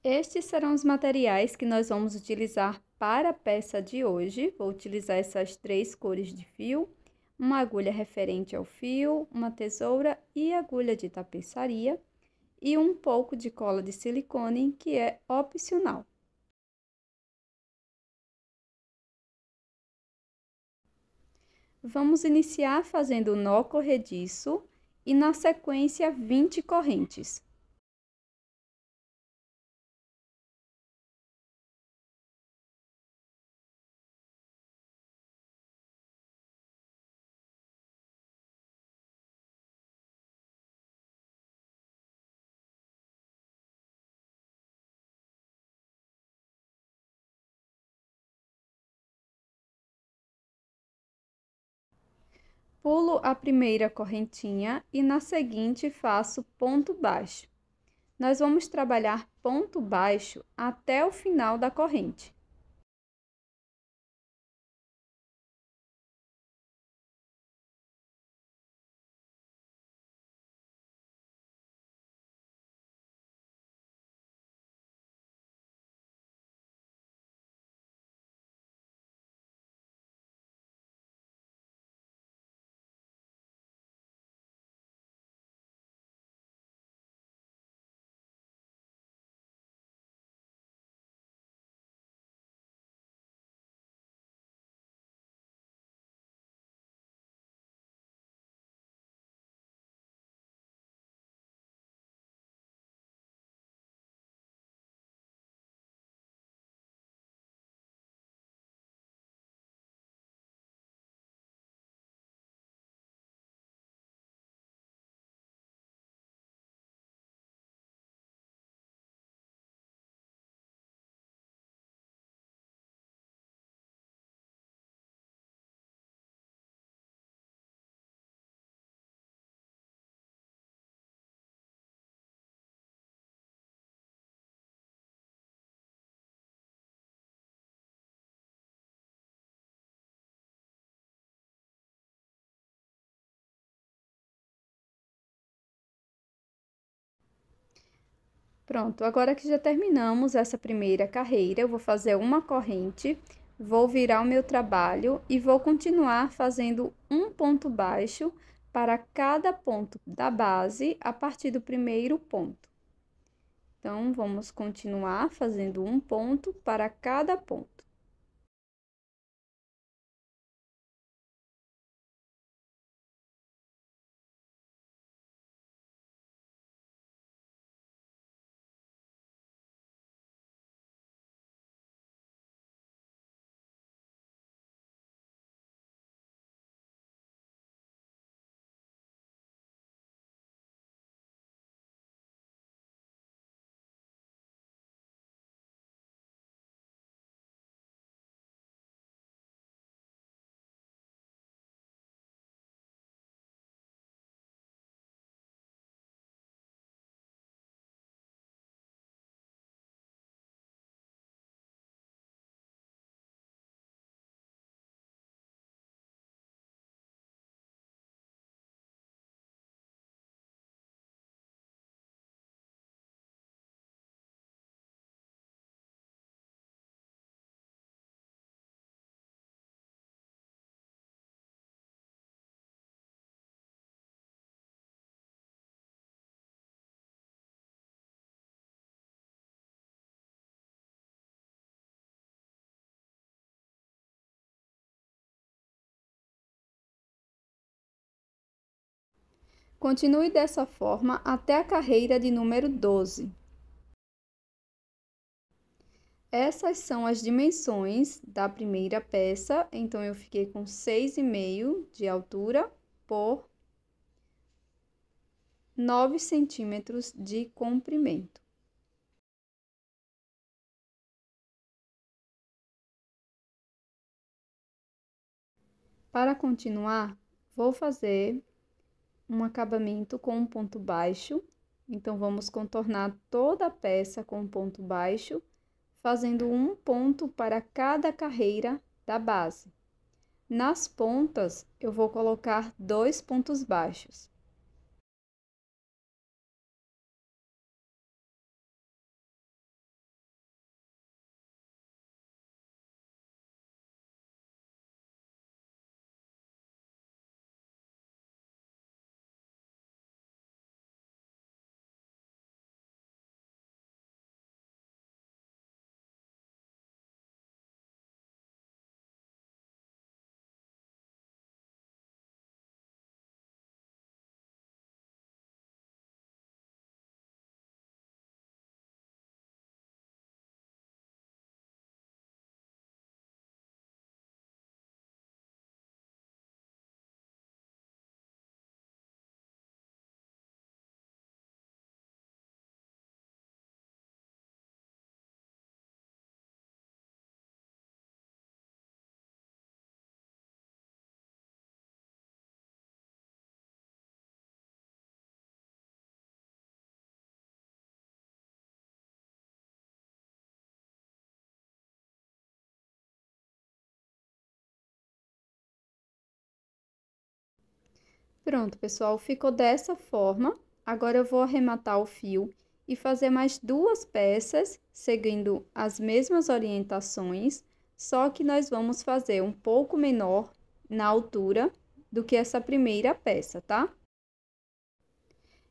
Estes serão os materiais que nós vamos utilizar para a peça de hoje. Vou utilizar essas 3 cores de fio, uma agulha referente ao fio, uma tesoura e agulha de tapeçaria e um pouco de cola de silicone, que é opcional. Vamos iniciar fazendo o nó corrediço e, na sequência, 20 correntes. Pulo a primeira correntinha e na seguinte faço ponto baixo. Nós vamos trabalhar ponto baixo até o final da corrente. Pronto, agora que já terminamos essa primeira carreira, eu vou fazer uma corrente, vou virar o meu trabalho e vou continuar fazendo um ponto baixo para cada ponto da base a partir do primeiro ponto. Então, vamos continuar fazendo um ponto para cada ponto. Continue dessa forma até a carreira de número 12. Essas são as dimensões da primeira peça, então eu fiquei com 6,5 de altura por 9 centímetros de comprimento. Para continuar, vou fazer um acabamento com um ponto baixo, então vamos contornar toda a peça com um ponto baixo, fazendo um ponto para cada carreira da base. Nas pontas, eu vou colocar 2 pontos baixos. Pronto, pessoal, ficou dessa forma. Agora eu vou arrematar o fio e fazer mais 2 peças, seguindo as mesmas orientações, só que nós vamos fazer um pouco menor na altura do que essa primeira peça, tá?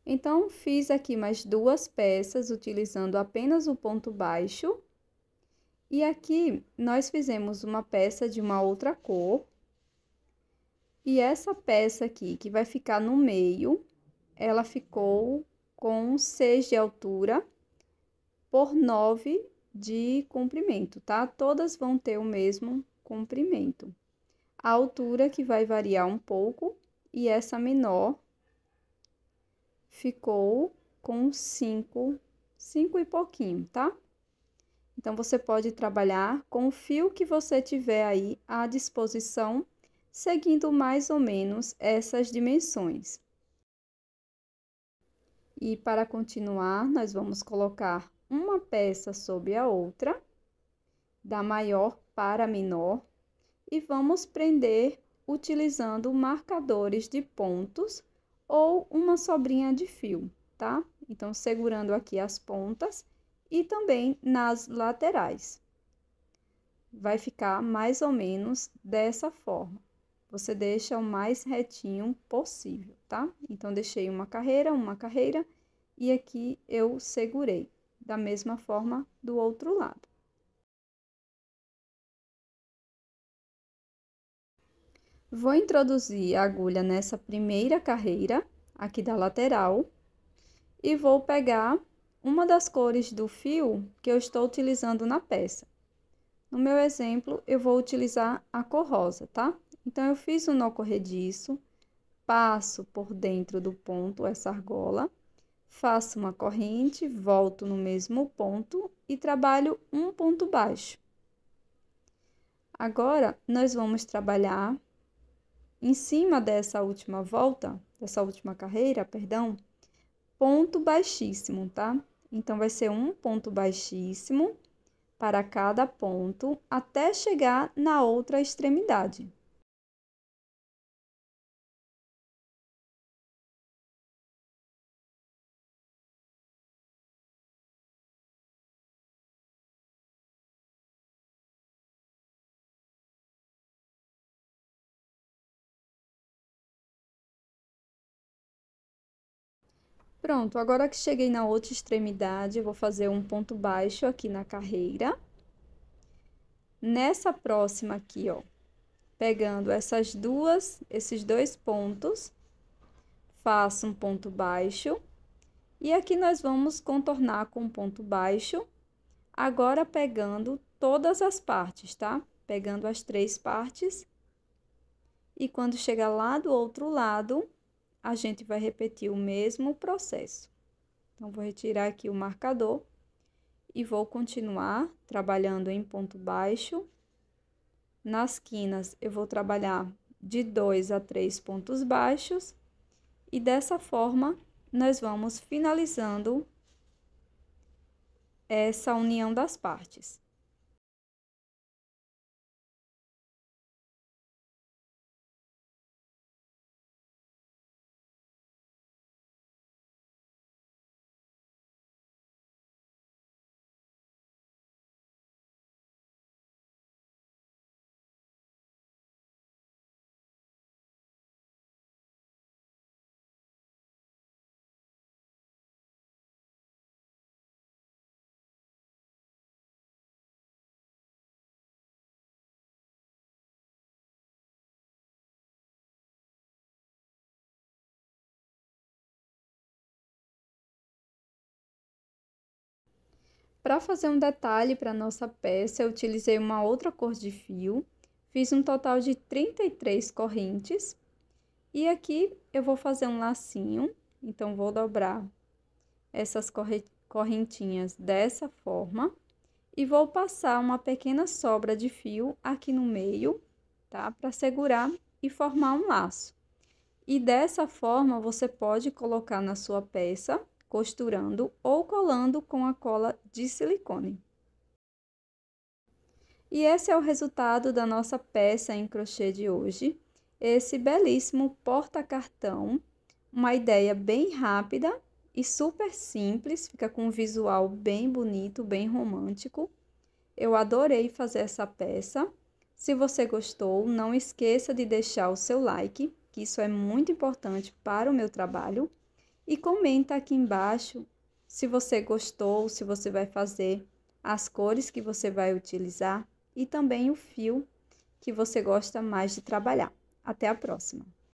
Então, fiz aqui mais 2 peças, utilizando apenas o ponto baixo. E aqui, nós fizemos uma peça de uma outra cor. E essa peça aqui, que vai ficar no meio, ela ficou com 6 de altura por 9 de comprimento, tá? Todas vão ter o mesmo comprimento. A altura que vai variar um pouco, e essa menor ficou com 5 e pouquinho, tá? Então, você pode trabalhar com o fio que você tiver aí à disposição, seguindo mais ou menos essas dimensões. E para continuar, nós vamos colocar uma peça sobre a outra, da maior para a menor, e vamos prender utilizando marcadores de pontos ou uma sobrinha de fio, tá? Então, segurando aqui as pontas e também nas laterais. Vai ficar mais ou menos dessa forma. Você deixa o mais retinho possível, tá? Então, deixei uma carreira, e aqui eu segurei. Da mesma forma do outro lado. Vou introduzir a agulha nessa primeira carreira, aqui da lateral, e vou pegar uma das cores do fio que eu estou utilizando na peça. No meu exemplo, eu vou utilizar a cor rosa, tá? Então, eu fiz um nó corrediço, passo por dentro do ponto essa argola, faço uma corrente, volto no mesmo ponto e trabalho um ponto baixo. Agora, nós vamos trabalhar em cima dessa última volta, dessa última carreira, perdão, ponto baixíssimo, tá? Então, vai ser um ponto baixíssimo para cada ponto, até chegar na outra extremidade. Pronto, agora que cheguei na outra extremidade, eu vou fazer um ponto baixo aqui na carreira. Nessa próxima aqui, ó, pegando esses 2 pontos, faço um ponto baixo. E aqui nós vamos contornar com um ponto baixo, agora pegando todas as partes, tá? Pegando as 3 partes. E quando chegar lá do outro lado, a gente vai repetir o mesmo processo. Então, vou retirar aqui o marcador e vou continuar trabalhando em ponto baixo. Nas quinas, eu vou trabalhar de 2 a 3 pontos baixos. E dessa forma, nós vamos finalizando essa união das partes. Para fazer um detalhe para nossa peça, eu utilizei uma outra cor de fio, fiz um total de 33 correntes, e aqui eu vou fazer um lacinho, então vou dobrar essas correntinhas dessa forma, e vou passar uma pequena sobra de fio aqui no meio, tá? Para segurar e formar um laço. E dessa forma, você pode colocar na sua peça, costurando ou colando com a cola de silicone. E esse é o resultado da nossa peça em crochê de hoje. esse belíssimo porta-cartão, uma ideia bem rápida e super simples, fica com um visual bem bonito, bem romântico. Eu adorei fazer essa peça. Se você gostou, não esqueça de deixar o seu like, que isso é muito importante para o meu trabalho. E comenta aqui embaixo se você gostou, se você vai fazer, as cores que você vai utilizar e também o fio que você gosta mais de trabalhar. Até a próxima!